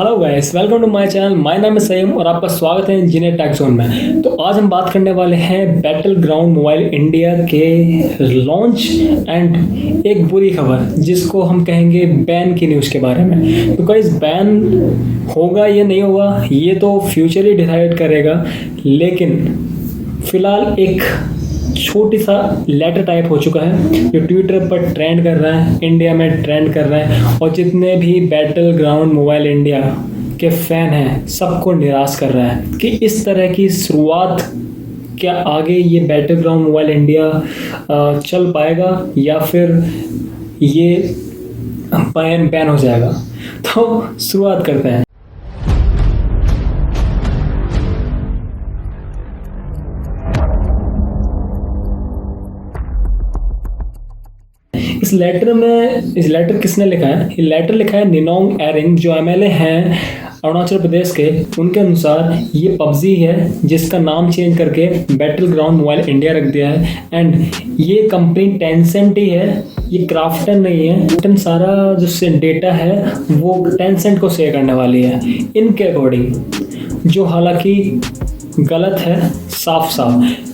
Hello guys, welcome to my channel. My नाम है सईम और आपका स्वागत है इंजीनियर टेक जोन में। तो आज हम बात करने वाले हैं बैटल ग्राउंड मोबाइल इंडिया के लॉन्च एंड एक बुरी खबर जिसको हम कहेंगे बैन की न्यूज़ के बारे में। तो गाइस, बैन होगा या नहीं होगा ये तो फ्यूचर ही डिसाइड करेगा, लेकिन फिलहाल एक छोटी सा लेटर टाइप हो चुका है जो ट्विटर पर ट्रेंड कर रहा है, इंडिया में ट्रेंड कर रहा है और जितने भी बैटल ग्राउंड मोबाइल इंडिया के फैन हैं सबको निराश कर रहा है कि इस तरह की शुरुआत क्या आगे ये बैटल ग्राउंड मोबाइल इंडिया चल पाएगा या फिर ये बैन हो जाएगा। तो शुरुआत करते हैं। इस लेटर किसने लिखा है? ये लेटर लिखा है निनोंग एरिंग, जो एमएलए हैं अरुणाचल प्रदेश के। उनके अनुसार ये पबजी है जिसका नाम चेंज करके बैटल ग्राउंड मोबाइल इंडिया रख दिया है एंड ये कंपनी टेंसेंट ही है, ये क्राफ्टन नहीं है। क्राफ्टन सारा जो डेटा है वो टेंसेंट को शेयर करने वाली है इनके अकॉर्डिंग, जो हालांकि गलत है साफ साफ।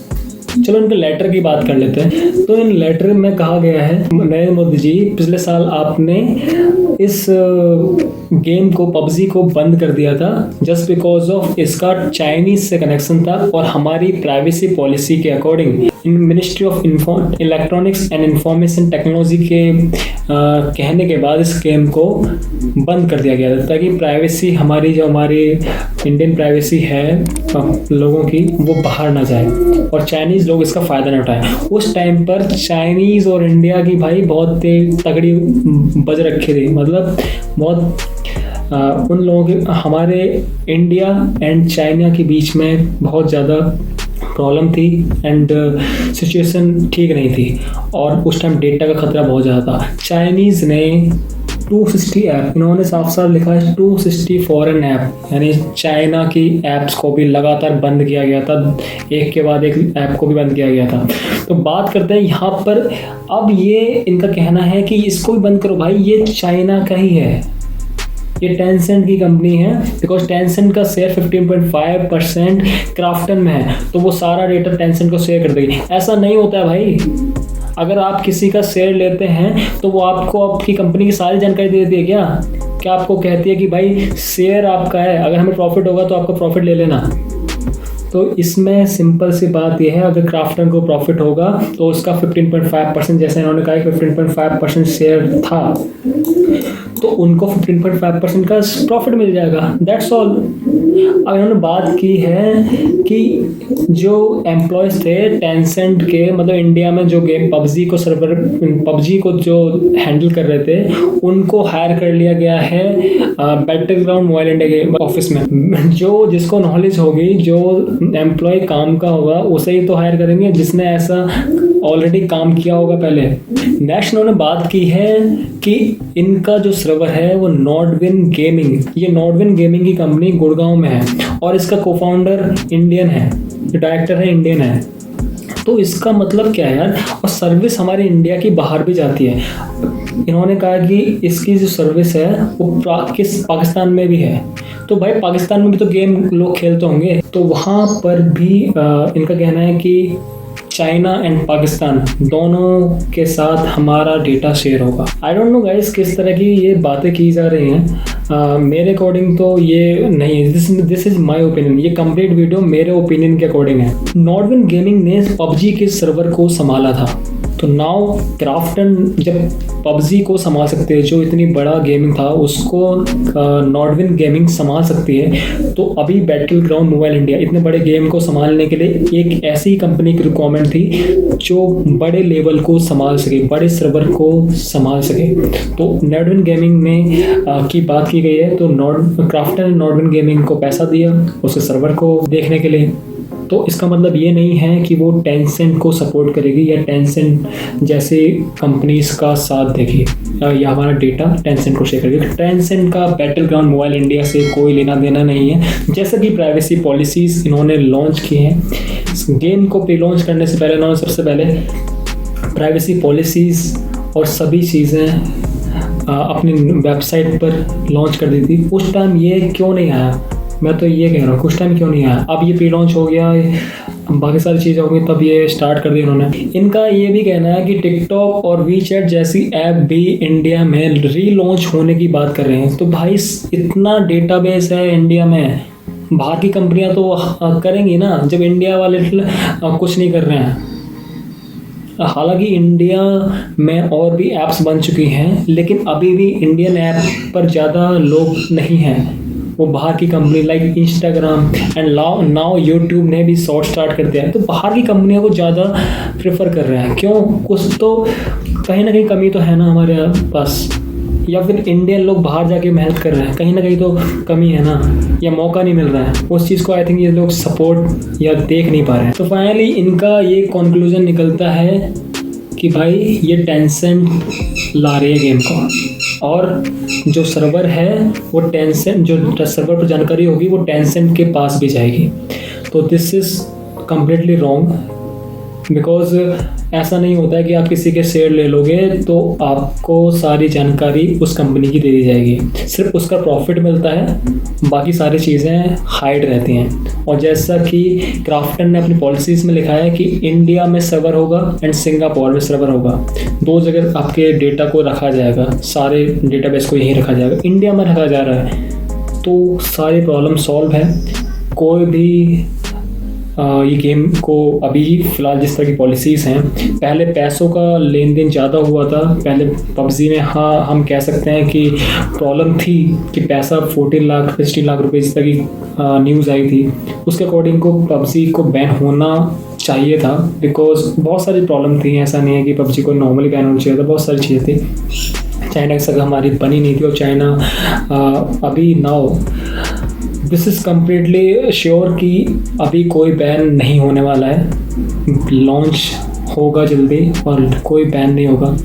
चलो इनके लेटर की बात कर लेते हैं। तो इन लेटर में कहा गया है, नरेंद्र मोदी जी, पिछले साल आपने इस गेम को, पबजी को बंद कर दिया था जस्ट बिकॉज ऑफ इसका चाइनीज से कनेक्शन था और हमारी प्राइवेसी पॉलिसी के according ministry of electronics and information technology के कहने के बाद इस गेम को बंद कर दिया गया था ताकि प्राइवेसी हमारी, जो हमारी इंडियन प्राइवेसी है लोगों की, वो बाहर ना जाए और चाइनीज़ लोग इसका फ़ायदा ना उठाएं। उस टाइम पर चाइनीज़ और इंडिया की भाई बहुत तगड़ी बज रखी थी, मतलब बहुत उन लोगों के, हमारे इंडिया एंड चाइना के बीच में बहुत ज़्यादा प्रॉब्लम थी एंड सिचुएशन ठीक नहीं थी और उस टाइम डेटा का खतरा बहुत ज़्यादा था। चाइनीज़ ने 260 ऐप, इन्होंने साफ साफ लिखा है 260 फॉरेन ऐप, यानी चाइना की ऐप्स को भी लगातार बंद किया गया था, एक के बाद एक ऐप को भी बंद किया गया था। तो बात करते हैं यहाँ पर, अब ये इनका कहना है कि इसको भी बंद करो भाई, ये चाइना का ही है, ये टेंसेंट की कंपनी है बिकॉज टेंसेंट का शेयर 15.5% क्राफ्टन में है, तो वो सारा डेटा टेंसेंट को शेयर कर देगी। ऐसा नहीं होता है भाई, अगर आप किसी का शेयर लेते हैं तो वो आपको आपकी कंपनी की सारी जानकारी दे देती है क्या आपको कहती है कि भाई शेयर आपका है, अगर हमें प्रॉफिट होगा तो आपका प्रॉफिट ले लेना। तो इसमें सिंपल सी बात यह है, अगर क्राफ्टन को प्रॉफिट होगा तो उसका 15.5%, जैसे इन्होंने कहा 15.5% शेयर था तो उनको 15.5% का प्रॉफिट मिल जाएगा, दैट्स ऑल। अब इन्होंने बात की है कि जो एम्प्लॉयज़ थे टेंसेंट के, मतलब इंडिया में जो गेम पबजी को जो हैंडल कर रहे थे, उनको हायर कर लिया गया है बैटल ग्राउंड मोबाइल इंडिया के ऑफिस में। जो जिसको नॉलेज होगी, जो एम्प्लॉय काम का होगा उसे ही तो हायर करेंगे जिसने ऐसा ऑलरेडी काम किया होगा पहले। नेक्स्ट उन्होंने बात की है कि इनका जो सर्वर है वो नॉर्डविन गेमिंग, ये नॉर्डविन गेमिंग की कंपनी गुड़गांव में है और इसका को-फाउंडर इंडियन है, डायरेक्टर है इंडियन है। तो इसका मतलब क्या है यार, और सर्विस हमारे इंडिया की बाहर भी जाती है। इन्होंने कहा कि इसकी जो सर्विस है वो पाकिस्तान में भी है, तो भाई पाकिस्तान में भी तो गेम लोग खेलते होंगे, तो वहाँ पर भी इनका कहना है कि चाइना एंड पाकिस्तान दोनों के साथ हमारा डेटा शेयर होगा। आई डोंट नो गाइस किस तरह की ये बातें की जा रही हैं। मेरे अकॉर्डिंग तो ये नहीं है, दिस इज माय ओपिनियन, ये कंप्लीट वीडियो मेरे ओपिनियन के अकॉर्डिंग है। नॉर्डविन गेमिंग ने पबजी के सर्वर को संभाला था, तो नाउ क्राफ्टन जब पबजी को संभाल सकते हैं, जो इतनी बड़ा गेमिंग था उसको नॉर्डविन गेमिंग संभाल सकती है, तो अभी बैटल ग्राउंड मोबाइल इंडिया इतने बड़े गेम को संभालने के लिए एक ऐसी कंपनी की रिक्वायरमेंट थी जो बड़े लेवल को संभाल सके, बड़े सर्वर को संभाल सके। तो नॉर्डविन गेमिंग में की बात की गई है, तो क्राफ्टन ने नॉर्डविन गेमिंग को पैसा दिया उसके सर्वर को देखने के लिए। तो इसका मतलब ये नहीं है कि वो टेंसेंट को सपोर्ट करेगी या टेंसेंट जैसे कंपनीज का साथ देगी या हमारा डेटा टेंसेंट को शेयर करेगी। टेंसेंट का बैटल ग्राउंड मोबाइल इंडिया से कोई लेना देना नहीं है। जैसे कि प्राइवेसी पॉलिसीज़ इन्होंने लॉन्च की हैं, इस गेम को प्री लॉन्च करने से पहले इन्होंने सबसे पहले प्राइवेसी पॉलिसीज़ और सभी चीज़ें अपनी वेबसाइट पर लॉन्च कर दी थी, उस टाइम ये क्यों नहीं आया? मैं तो ये कह रहा हूँ उस टाइम क्यों नहीं आया। अब ये प्री लॉन्च हो गया, बाकी सारी चीज़ें हो गई, तब ये स्टार्ट कर दी इन्होंने। इनका ये भी कहना है कि टिकटॉक और वीचैट जैसी ऐप भी इंडिया में री लॉन्च होने की बात कर रहे हैं। तो भाई इतना डेटाबेस है इंडिया में, बाहर की कंपनियां तो करेंगी ना, जब इंडिया वाले कुछ नहीं कर रहे हैं। हालांकि इंडिया में और भी ऐप्स बन चुकी हैं, लेकिन अभी भी इंडियन ऐप पर ज़्यादा लोग नहीं हैं, वो बाहर की company like Instagram and now YouTube ने भी शॉर्ट स्टार्ट कर दिया है, तो बाहर की कंपनियों को ज़्यादा प्रेफर कर रहे हैं। क्यों? कुछ तो कहीं ना कहीं कमी तो है ना हमारे पास, या फिर इंडियन लोग बाहर जाके मेहनत कर रहे हैं, कहीं ना कहीं तो कमी है ना, या मौका नहीं मिल रहा है उस चीज़ को। आई थिंक ये लोग सपोर्ट या देख नहीं पा रहे हैं। तो फाइनली इनका ये कंक्लूजन निकलता है कि भाई ये टेंसेंट ला रही है गेम को, और जो सर्वर है वो टेंसेंट, जो सर्वर पर जानकारी होगी वो टेंसेंट के पास भी जाएगी। तो this is completely wrong, because ऐसा नहीं होता है कि आप किसी के शेयर ले लोगे तो आपको सारी जानकारी उस कंपनी की दे दी जाएगी, सिर्फ उसका प्रॉफिट मिलता है, बाकी सारी चीज़ें हाइड रहती हैं। और जैसा कि क्राफ्टन ने अपनी पॉलिसीज़ में लिखा है कि इंडिया में सर्वर होगा एंड सिंगापुर में सर्वर होगा, 2 जगह आपके डेटा को रखा जाएगा, सारे डेटाबेस को यहीं रखा जाएगा। इंडिया में रखा जा रहा है तो सारी प्रॉब्लम सॉल्व है। कोई भी ये गेम को अभी फ़िलहाल जिस तरह की पॉलिसीज़ हैं, पहले पैसों का लेन देन ज़्यादा हुआ था पहले पबजी में। हाँ, हम कह सकते हैं कि प्रॉब्लम थी कि पैसा 14 लाख 16 लाख रुपए जिस तरह की न्यूज़ आई थी, उसके अकॉर्डिंग को पबजी को बैन होना चाहिए था, बिकॉज बहुत सारी प्रॉब्लम थी। ऐसा नहीं है कि पबजी को नॉर्मली बैन होना चाहिए था, बहुत सारी चीज़ें थी। चाइना की सगा हमारी बनी नहीं थी, और चाइना अभी now this is completely sure कि अभी कोई बैन नहीं होने वाला है, लॉन्च होगा जल्दी और कोई बैन नहीं होगा।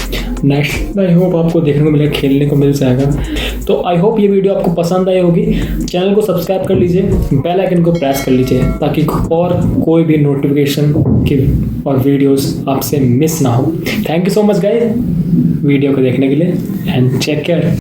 नेक्स्ट आई होप आपको देखने को मिलेगा, खेलने को मिल जाएगा। तो आई होप ये वीडियो आपको पसंद आई होगी। चैनल को सब्सक्राइब कर लीजिए, बेल आइकन को प्रेस कर लीजिए ताकि और कोई भी नोटिफिकेशन की और वीडियोस आपसे मिस ना हो। Thank you so much guys video को देखने के लिए, एंड टेक केयर।